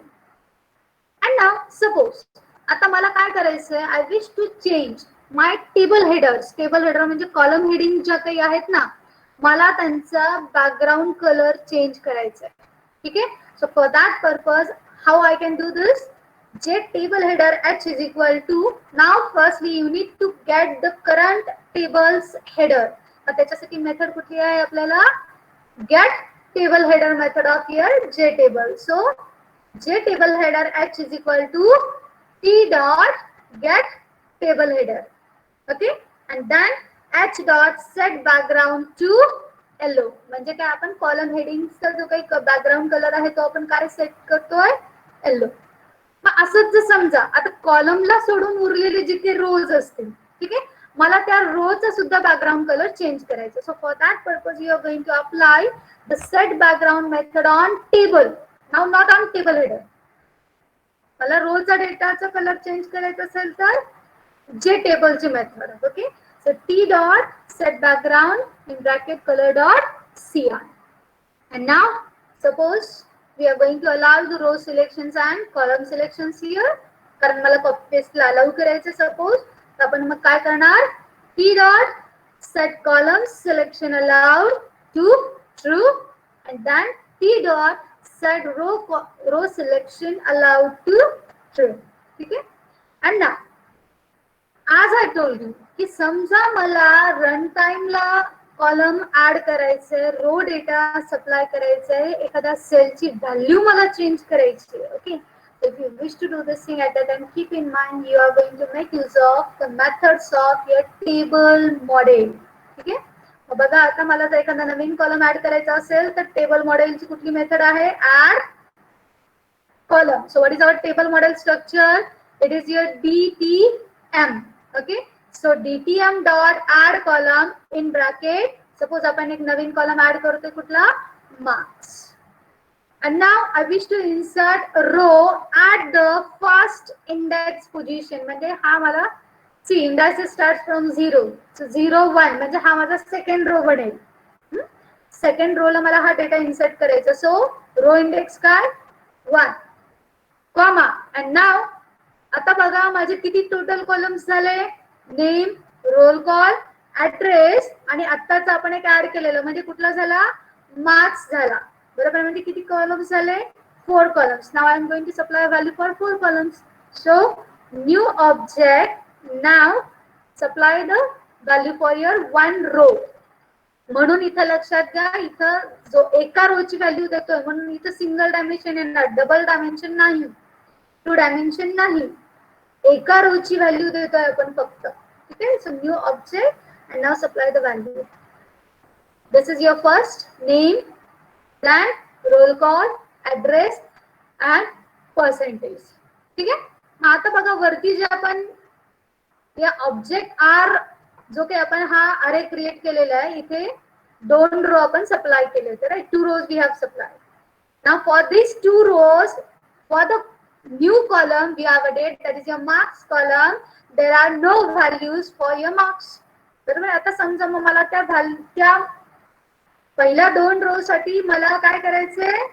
And now suppose आता मला काय करायचंय, I wish to change my table headers. Table header म्हणजे column heading ज्या काही आहेत ना, मला त्यांचा बॅकग्राऊंड कलर चेंज करायचा आहे. ठीक आहे. So for that purpose how I can do this, JTable header h is equal to, now firstly you need to get the current tables header. त्याच्यासाठी मेथड कुठली आहे आपल्याला, get table header method of your JTable. So JTable header h is equal to t dot get table header. Okay. And then h dot set background to yellow. म्हणजे काय, आपण column हेडिंगचा जो काही background colour आहे तो आपण काय set करतोय, येलो. मग असंच जर समजा आता कॉलमला सोडून उरलेले जिथे रोज असतील, ठीक आहे, मला त्या रोचा सुद्धा बॅकग्राऊंड कलर चेंज करायचा. So for that purpose you are going to apply the set background method on table. Now not on table header. मला रोचा डेटाचा कलर चेंज करायचा असेल तर जे टेबलची method. Okay. So T dot set background in bracket color dot cyan. And now suppose we are going to allow the row selections and column selections here. कारण मला copy paste ला allow करायचं suppose. तर आपण मग काय करणार, T dot set column selection allowed to true and then T dot set row selection allowed to true. ठीक आहे. And now as I told you की समजा मला रन टाइमला कॉलम ऍड करायचंय, रो डेटा सप्लाय करायचंय, एखाद्या सेलची व्हॅल्यू मला चेंज करायची. Okay. If you wish to do this thing at the time, keep in mind you are going to make use of the methods of your table model. ठीक आहे. बघा आता मला जर एखादा नवीन कॉलम ऍड करायचा असेल तर टेबल मॉडेलची कुठली मेथड आहे, add column. So what is our table model structure, it is your DTM. Okay. So DTM dot add column in bracket. Suppose आपण एक नवीन कॉलम ऍड करतोय कुठला, marks. And now I wish to insert a row at the first index position. म्हणजे हा मला सी index start from 0. सो 0 1 म्हणजे हा माझा सेकंड रो बनेल. सेकंड रो ला मला हा डेटा इन्सर्ट करायचा. सो रो इंडेक्स काय, 1 कॉमा. अँड नाव आता बघा माझे किती टोटल कॉलम्स झाले, नेम, रोल कॉल, ऍड्रेस आणि आत्ताच आपण एक ऍड केलेलं म्हणजे कुठला झाला, मार्क्स झाला. बरोबर. म्हणजे किती कॉलम्स झाले, 4 columns. Now I am going to supply value for 4 columns. So new object, now supply the value for your 1 row. म्हणून इथं लक्षात घ्या, इथं जो एका रोची व्हॅल्यू देतोय म्हणून इथं सिंगल डायमेन्शन येणार, डबल डायमेन्शन नाही. टू डायमेन्शन नाही, एका रोची व्हॅल्यू देतोय आपण फक्त. ठीक आहे. So new object and now supply the value. This is your first name, blank, roll call, address and percentage. ठीक आहे. आता बघा वरती जे आपण या ऑब्जेक्ट आर जो काही आपण हा अरे क्रिएट केलेला आहे, इथे 2 रो आपण सप्लाय केले होते, right. 2 rows we have supplied. Now for these 2 rows, for the new column we have added, that is your marks column, there are no values for your marks. बरोबर. आता समजा मग मला त्या पहिल्या 2 रो साठी मला काय करायचंय,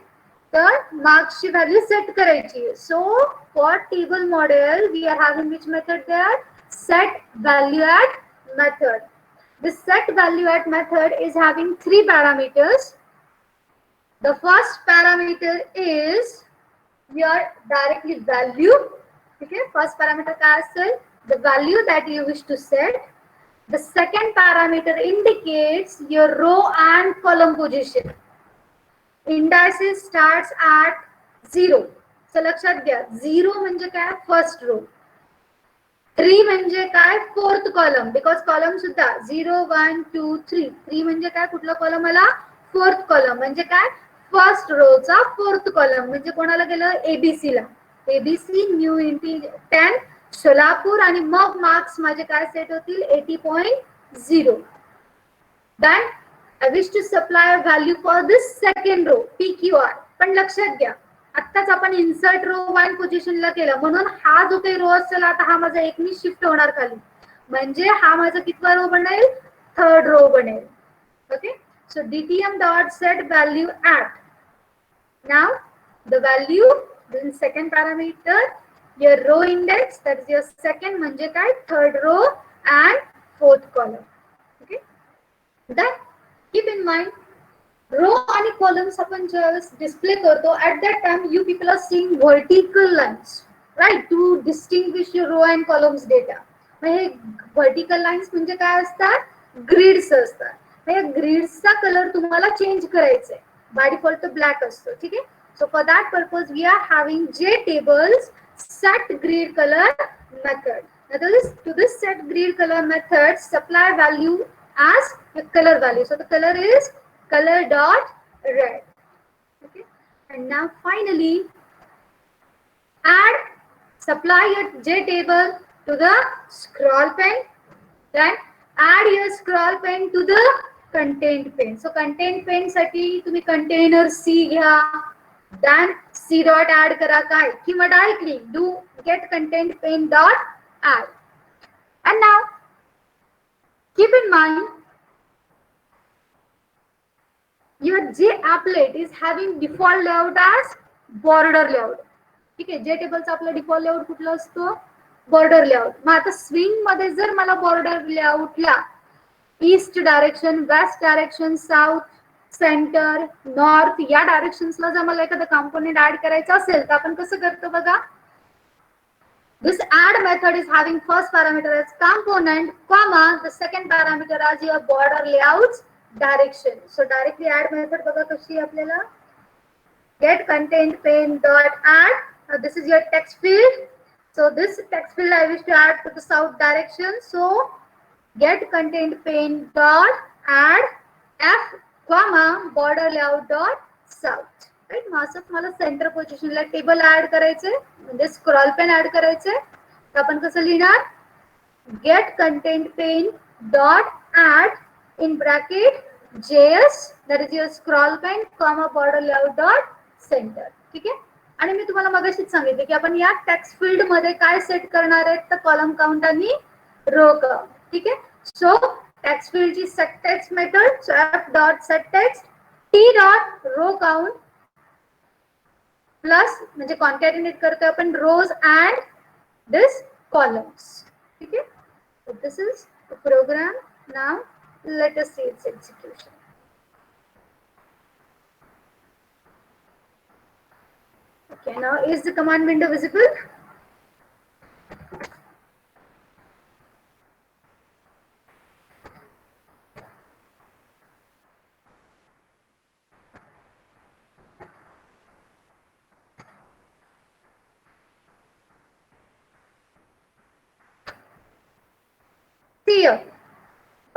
तर मार्क्सची व्हॅल्यू सेट करायची. So for table model we are having which method there, set value at method. This set value at method is having 3 parameters. The first parameter is your directly value. Okay, first parameter काय असेल, the value that you wish to set. The second parameter indicates your row and column position. Indices starts at 0. So लक्षात घ्या, 0 म्हणजे काय, first row. 3 म्हणजे काय, fourth column, because column सुद्धा 0 1 2 3. 3 म्हणजे काय, कुठला कॉलम आला, फोर्थ कॉलम. म्हणजे काय, फर्स्ट रोचा फोर्थ कॉलम. म्हणजे कोणाला गेलं, एबीसी ला. ABC new integer 10 Solapur. आणि मग मार्क्स माझे काय सेट होतील, 80.0. Then I wish to supply value for this second row, PQR. पण लक्षात घ्या, आत्ताच आपण इन्सर्ट रो 1 पोझिशनला केलं, म्हणून हा जो काही रो असेल आता हा माझा 1 नी शिफ्ट होणार खाली. म्हणजे हा माझा कितवा रो बनेल, थर्ड रो बनेल. Okay. So DTM dot set value at. Now the value, then second parameter your row index, that is your second म्हणजे काय, third row and fourth column. Okay. Then keep in mind, रो आणि columns आपण ज्यावेळेस display करतो, at that time you people are seeing vertical lines, right, to distinguish your row and columns data. हे vertical lines म्हणजे काय असतात, grids असतात. हे ग्रिड्सचा colour तुम्हाला चेंज करायचा आहे. बाय डिफॉल्ट तो ब्लॅक असतो. ठीक आहे. So for that purpose we are having JTable's set grid color method. That is, to this set grid color method supply value as the color value. So the color is color dot red. Okay. And now finally add, supply your J table to the scroll pane. Then add your scroll pane to the content pane. So content pane साठी तुम्ही container C घ्या, then C dot add करा काय, किंवा directly do get content pane dot add. And now keep in mind your J applet is having default layout as border layout. ठीक आहे. जे टेबलचा आपला default layout कुठला असतो, बॉर्डर लेआउट. मग आता स्विंग मध्ये जर मला बॉर्डर लेआउटला east direction, west direction, south, centre, north या डायरेक्शन्सला जर मला एखादा कंपोनेंट ऍड करायचा असेल तर आपण कसं करतो बघा. This add method is having first parameter as component, comma, the second parameter as your border layouts direction. So directly add method बघा कशी आपल्याला, get content pane dot add. Now this is your text field. So this text field I wish to add to the south direction. So get content pane dot add f comma border layout dot south. Right. मग असंच मला centre पोझिशनला table add करायचंय, म्हणजे scroll pen add करायचंय. तर आपण कसं लिहिणार, get content pane dot add in bracket JS, that is your scroll pen, comma border layout dot center. ठीक आहे. आणि मी तुम्हाला मगाशीच सांगितलं की आपण या टेक्स्ट फील्ड मध्ये काय सेट करणार आहेत, तर कॉलम काउंट आणि रो काउंट. ठीक आहे. सो टेक्स्ट फील्डची set text method, so f dot set text t dot row count plus, म्हणजे कॉन्कॅटिनेट करतोय आपण रोज अँड दिस कॉलम्स. ठीक आहे. So this is the program. Now let us see its execution. Okay, now is the command window visible?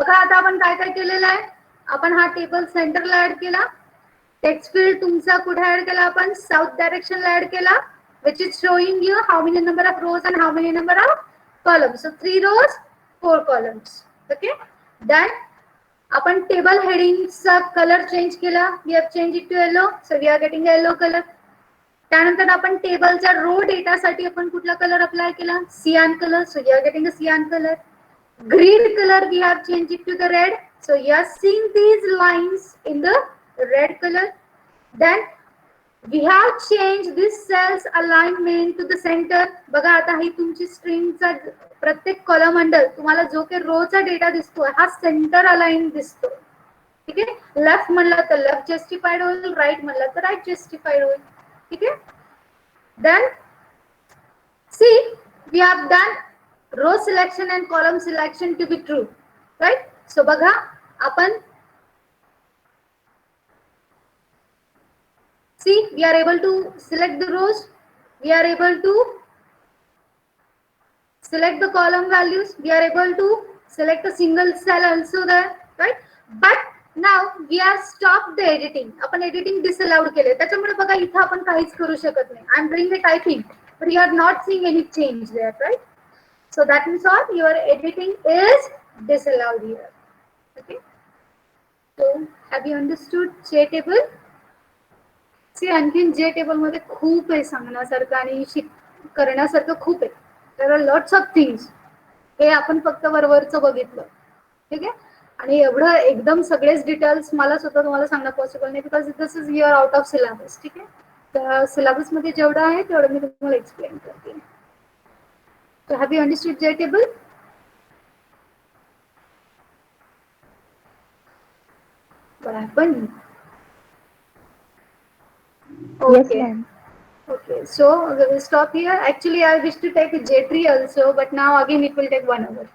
बघा आता आपण काय काय केलेलं आहे. आपण हा टेबल सेंटरला ऍड केला. टेक्स्ट फील्ड तुमचा कुठे ऍड केला आपण साऊथ डायरेक्शनला ऍड केला, which is showing you how many number of rows and how many number of columns. So 3 rows, 4 columns. Okay. Then आपण टेबल हेडिंगचा कलर चेंज केला. We have changed it to yellow. So we are getting a yellow color. त्यानंतर आपण टेबलच्या रो डेटासाठी आपण कुठला colour apply केला, सियान colour. So you are getting a cyan color. Grid color we have changed it to the red. So you are seeing these lines in the red color. Then we have changed this cells alignment to the center. बघा आता ही तुमची स्ट्रिंगचा प्रत्येक column under तुम्हाला जो काही Rochak data दिसतोय हा centre align दिसतो. ठीक आहे. लेफ्ट म्हणला तर लेफ्ट जस्टिफाईड होईल, राईट म्हणला तर राईट जस्टिफाईड होईल. ठीक आहे. Then see we have done row selection and column selection to be true, right? So बघा आपण see we are able to select the rows, we are able to select the column values, we are able to select a single cell also there, right? But now we are stopped the editing. आपण editing disallowed केले, त्याच्यामुळे बघा इथं आपण काहीच करू शकत नाही. I am doing the typing but you are not seeing any change there, right? So that means what your editing is disallowed here. Okay. So have you understood J table? See, आणखीन J table मध्ये खूप आहे सांगण्यासारखं आणि करण्यासारखं खूप आहे. There are lots of things. हे आपण फक्त वरवरचं बघितलं. ठीक आहे. आणि एवढं एकदम सगळेच डिटेल्स मला स्वतः तुम्हाला सांगणं पॉसिबल नाही because this is your out of syllabus. ठीक आहे. तर सिलेबस मध्ये जेवढं आहे तेवढं मी तुम्हाला एक्सप्लेन करते. So have you understood J table? What happened? Okay. Yes, ma'am. Okay, so we will stop here. Actually, I wish to take a J tree also, but now again it will take 1 hour.